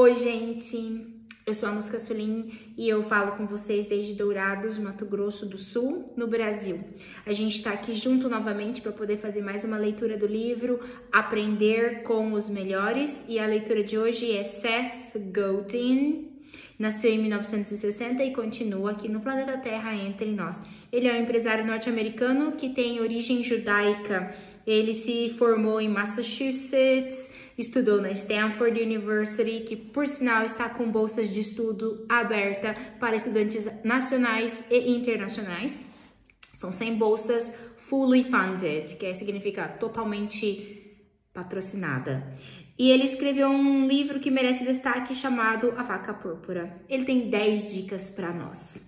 Oi, gente! Eu sou a Nusca Sulim e eu falo com vocês desde Dourados, Mato Grosso do Sul, no Brasil. A gente está aqui junto novamente para poder fazer mais uma leitura do livro Aprender com os Melhores, e a leitura de hoje é Seth Godin. Nasceu em 1960 e continua aqui no planeta Terra entre nós. Ele é um empresário norte-americano que tem origem judaica. Ele se formou em Massachusetts, estudou na Stanford University, que por sinal está com bolsas de estudo aberta para estudantes nacionais e internacionais. São 100 bolsas fully funded, que significa totalmente patrocinada. E ele escreveu um livro que merece destaque chamado A Vaca Púrpura. Ele tem 10 dicas para nós.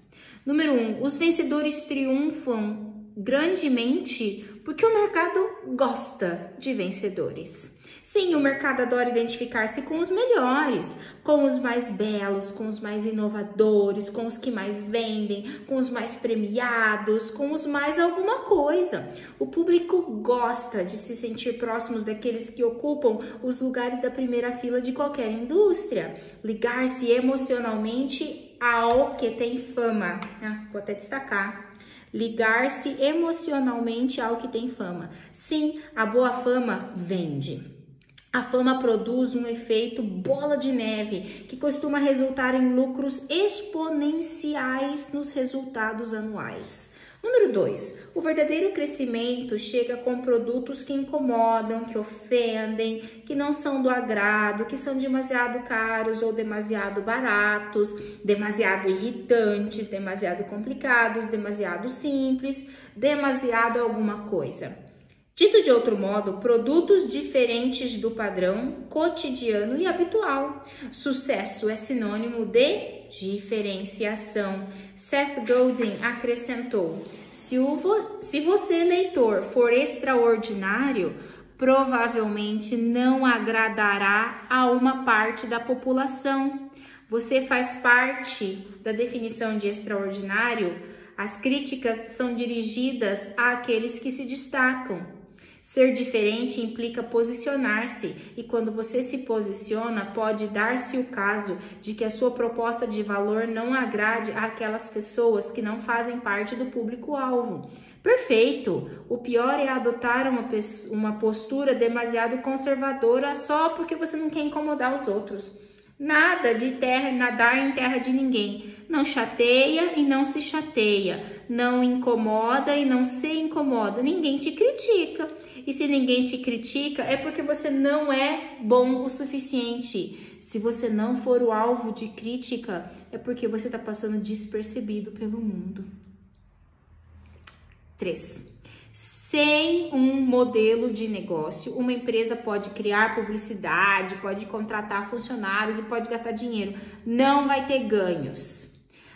Número 1, os vencedores triunfam grandemente porque o mercado gosta de vencedores. Sim, o mercado adora identificar-se com os melhores, com os mais belos, com os mais inovadores, com os que mais vendem, com os mais premiados, com os mais alguma coisa. O público gosta de se sentir próximos daqueles que ocupam os lugares da primeira fila de qualquer indústria. Ligar-se emocionalmente ao que tem fama. Vou até destacar. Ligar-se emocionalmente ao que tem fama. Sim, a boa fama vende. A fama produz um efeito bola de neve que costuma resultar em lucros exponenciais nos resultados anuais. Número 2, o verdadeiro crescimento chega com produtos que incomodam, que ofendem, que não são do agrado, que são demasiado caros ou demasiado baratos, demasiado irritantes, demasiado complicados, demasiado simples, demasiado alguma coisa. Dito de outro modo, produtos diferentes do padrão cotidiano e habitual. Sucesso é sinônimo de diferenciação. Seth Godin acrescentou: se você, leitor, for extraordinário, provavelmente não agradará a uma parte da população. Você faz parte da definição de extraordinário. As críticas são dirigidas àqueles que se destacam. Ser diferente implica posicionar-se, e quando você se posiciona, pode dar-se o caso de que a sua proposta de valor não agrade àquelas pessoas que não fazem parte do público-alvo. Perfeito! O pior é adotar uma postura demasiado conservadora só porque você não quer incomodar os outros. Nada de nadar em terra de ninguém. Não chateia e não se chateia. Não incomoda e não se incomoda. Ninguém te critica. E se ninguém te critica, é porque você não é bom o suficiente. Se você não for o alvo de crítica, é porque você está passando despercebido pelo mundo. 3. Sem um modelo de negócio, uma empresa pode criar publicidade, pode contratar funcionários e pode gastar dinheiro. Não vai ter ganhos.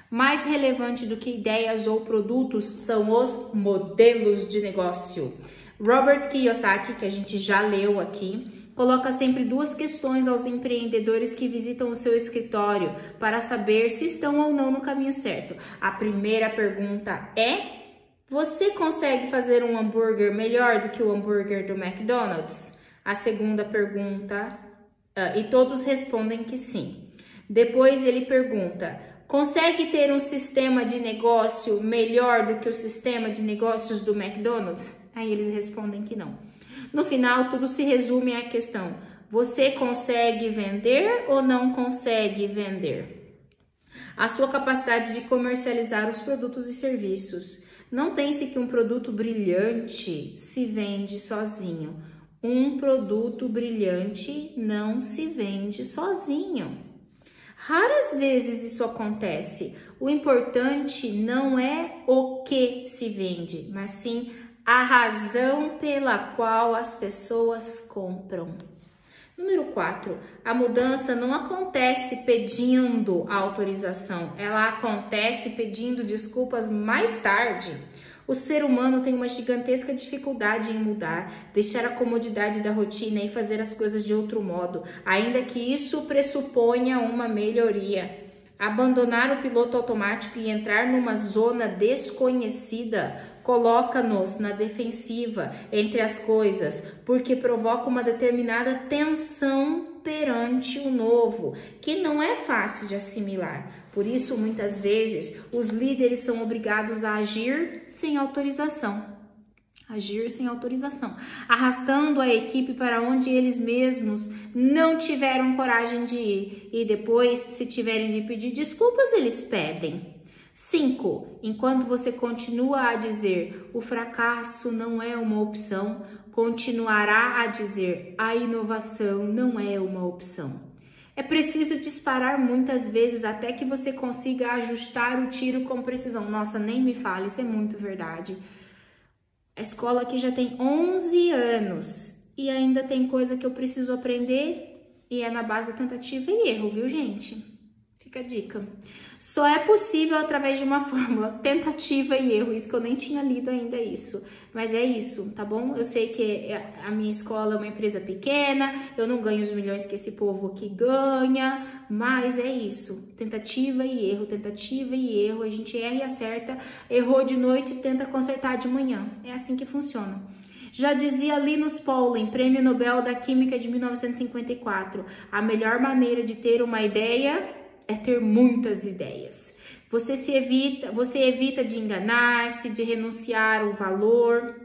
Mais relevante do que ideias ou produtos são os modelos de negócio. Robert Kiyosaki, que a gente já leu aqui, coloca sempre 2 questões aos empreendedores que visitam o seu escritório para saber se estão ou não no caminho certo. A primeira pergunta é: você consegue fazer um hambúrguer melhor do que o hambúrguer do McDonald's? A segunda pergunta, e todos respondem que sim. Depois ele pergunta: consegue ter um sistema de negócio melhor do que o sistema de negócios do McDonald's? Aí eles respondem que não. No final, tudo se resume à questão: você consegue vender ou não consegue vender? A sua capacidade de comercializar os produtos e serviços. Não pense que um produto brilhante se vende sozinho. Um produto brilhante não se vende sozinho. Raras vezes isso acontece. O importante não é o que se vende, mas sim a razão pela qual as pessoas compram. Número 4, a mudança não acontece pedindo autorização, ela acontece pedindo desculpas mais tarde. O ser humano tem uma gigantesca dificuldade em mudar, deixar a comodidade da rotina e fazer as coisas de outro modo, ainda que isso pressuponha uma melhoria. Abandonar o piloto automático e entrar numa zona desconhecida coloca-nos na defensiva entre as coisas, porque provoca uma determinada tensão perante o novo, que não é fácil de assimilar. Por isso, muitas vezes, os líderes são obrigados a agir sem autorização. Agir sem autorização, arrastando a equipe para onde eles mesmos não tiveram coragem de ir. E depois, se tiverem de pedir desculpas, eles pedem. 5. Enquanto você continua a dizer o fracasso não é uma opção, continuará a dizer a inovação não é uma opção. É preciso disparar muitas vezes até que você consiga ajustar o tiro com precisão. Nossa, nem me fale, isso é muito verdade. A escola aqui já tem 11 anos e ainda tem coisa que eu preciso aprender e é na base da tentativa e erro, viu, gente? Fica a dica. Só é possível através de uma fórmula, tentativa e erro. Isso que eu nem tinha lido ainda isso. Mas é isso, tá bom? Eu sei que a minha escola é uma empresa pequena, eu não ganho os milhões que esse povo aqui ganha, mas é isso. Tentativa e erro, tentativa e erro. A gente erra e acerta, errou de noite e tenta consertar de manhã. É assim que funciona. Já dizia Linus Pauling, Prêmio Nobel da Química de 1954, a melhor maneira de ter uma ideia é ter muitas ideias. Você evita de enganar-se, de renunciar ao valor,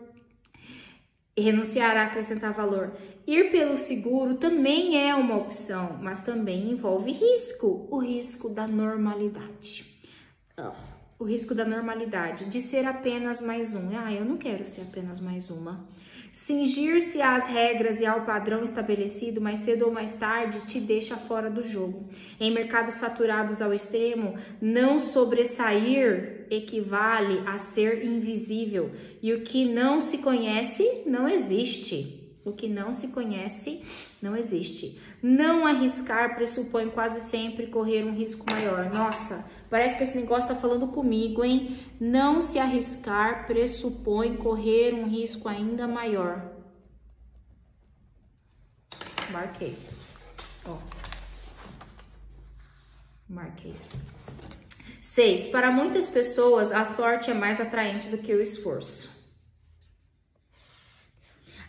renunciar a acrescentar valor. Ir pelo seguro também é uma opção, mas também envolve risco, o risco da normalidade. O risco da normalidade, de ser apenas mais um. Eu não quero ser apenas mais uma. Cingir-se às regras e ao padrão estabelecido mais cedo ou mais tarde te deixa fora do jogo. Em mercados saturados ao extremo, não sobressair equivale a ser invisível. E o que não se conhece, não existe. O que não se conhece, não existe. Não arriscar pressupõe quase sempre correr um risco maior. Nossa, parece que esse negócio tá falando comigo, hein? Não se arriscar pressupõe correr um risco ainda maior. Marquei. Ó. Marquei. 6. Para muitas pessoas, a sorte é mais atraente do que o esforço.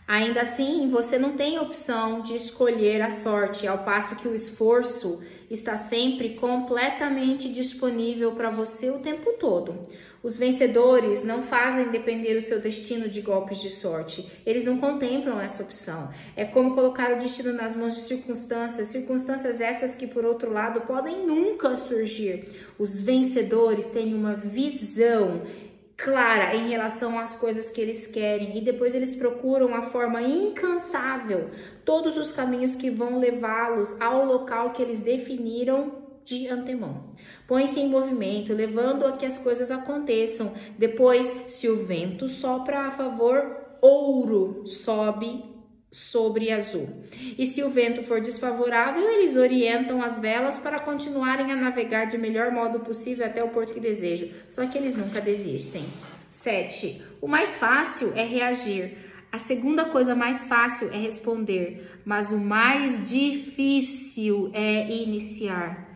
Ainda assim, você não tem opção de escolher a sorte, ao passo que o esforço está sempre completamente disponível para você o tempo todo. Os vencedores não fazem depender o seu destino de golpes de sorte. Eles não contemplam essa opção. É como colocar o destino nas mãos de circunstâncias essas que, por outro lado, podem nunca surgir. Os vencedores têm uma visão clara em relação às coisas que eles querem e depois eles procuram a forma incansável, todos os caminhos que vão levá-los ao local que eles definiram de antemão. Põe-se em movimento, levando a que as coisas aconteçam. Depois, se o vento sopra a favor, ouro sobe sobre azul. E se o vento for desfavorável, eles orientam as velas para continuarem a navegar de melhor modo possível até o porto que desejam. Só que eles nunca desistem. 7. O mais fácil é reagir. A segunda coisa mais fácil é responder, mas o mais difícil é iniciar.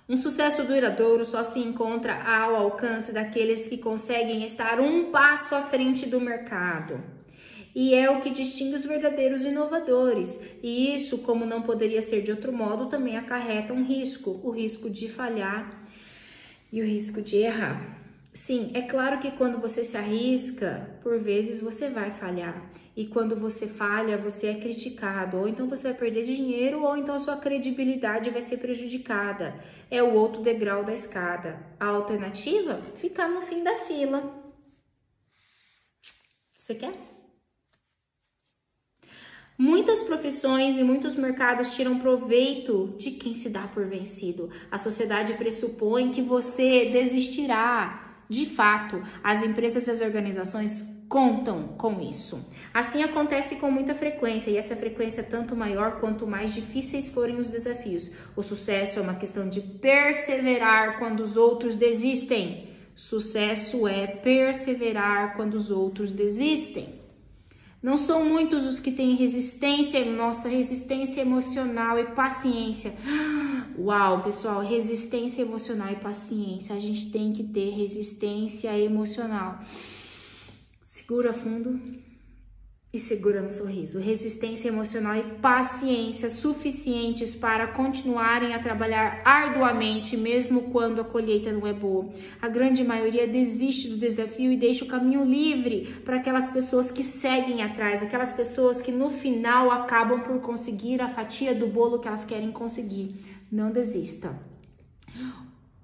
Um sucesso duradouro só se encontra ao alcance daqueles que conseguem estar um passo à frente do mercado. E é o que distingue os verdadeiros inovadores. E isso, como não poderia ser de outro modo, também acarreta um risco. O risco de falhar e o risco de errar. Sim, é claro que quando você se arrisca, por vezes você vai falhar. E quando você falha, você é criticado. Ou então você vai perder dinheiro, ou então a sua credibilidade vai ser prejudicada. É o outro degrau da escada. A alternativa? Ficar no fim da fila. Você quer? Muitas profissões e muitos mercados tiram proveito de quem se dá por vencido. A sociedade pressupõe que você desistirá. De fato, as empresas e as organizações contam com isso. Assim acontece com muita frequência, e essa frequência é tanto maior quanto mais difíceis forem os desafios. O sucesso é uma questão de perseverar quando os outros desistem. Sucesso é perseverar quando os outros desistem. Não são muitos os que têm resistência, nossa, resistência emocional e paciência. Uau, pessoal, resistência emocional e paciência. A gente tem que ter resistência emocional. Segura fundo e segura no sorriso. Resistência emocional e paciência suficientes para continuarem a trabalhar arduamente, mesmo quando a colheita não é boa. A grande maioria desiste do desafio e deixa o caminho livre para aquelas pessoas que seguem atrás, aquelas pessoas que no final acabam por conseguir a fatia do bolo que elas querem conseguir. Não desista.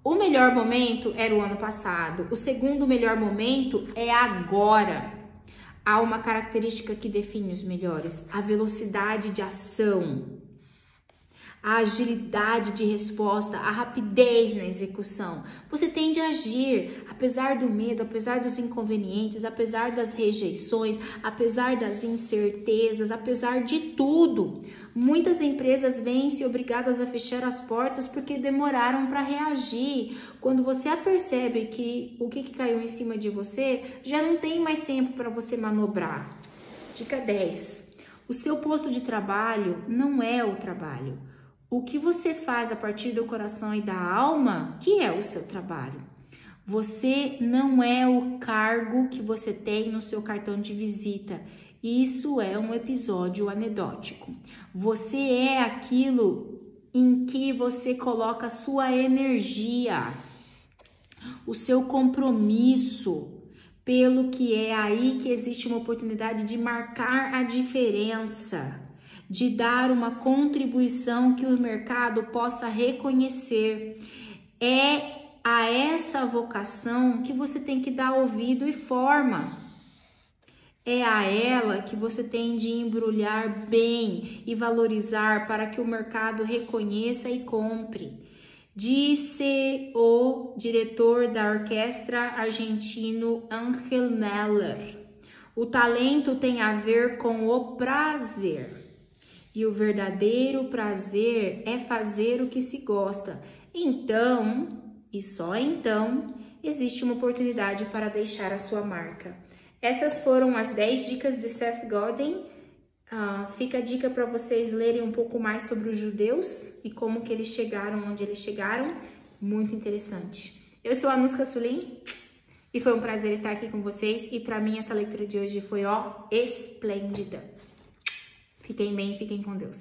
O melhor momento era o ano passado. O segundo melhor momento é agora. Há uma característica que define os melhores: a velocidade de ação, a agilidade de resposta, a rapidez na execução. Você tende a agir, apesar do medo, apesar dos inconvenientes, apesar das rejeições, apesar das incertezas, apesar de tudo. Muitas empresas vêm-se obrigadas a fechar as portas porque demoraram para reagir. Quando você percebe que o que caiu em cima de você, já não tem mais tempo para você manobrar. Dica 10. O seu posto de trabalho não é o trabalho. O que você faz a partir do coração e da alma, que é o seu trabalho. Você não é o cargo que você tem no seu cartão de visita. Isso é um episódio anedótico. Você é aquilo em que você coloca a sua energia, o seu compromisso, pelo que é aí que existe uma oportunidade de marcar a diferença, de dar uma contribuição que o mercado possa reconhecer. É a essa vocação que você tem que dar ouvido e forma. É a ela que você tem de embrulhar bem e valorizar para que o mercado reconheça e compre. Disse o diretor da orquestra argentino Ángel Mahler. O talento tem a ver com o prazer. E o verdadeiro prazer é fazer o que se gosta. Então, e só então, existe uma oportunidade para deixar a sua marca. Essas foram as 10 dicas de Seth Godin. Fica a dica para vocês lerem um pouco mais sobre os judeus e como que eles chegaram onde eles chegaram. Muito interessante. Eu sou a Anushka Sulim e foi um prazer estar aqui com vocês. E para mim essa leitura de hoje foi, esplêndida. Fiquem bem, fiquem com Deus.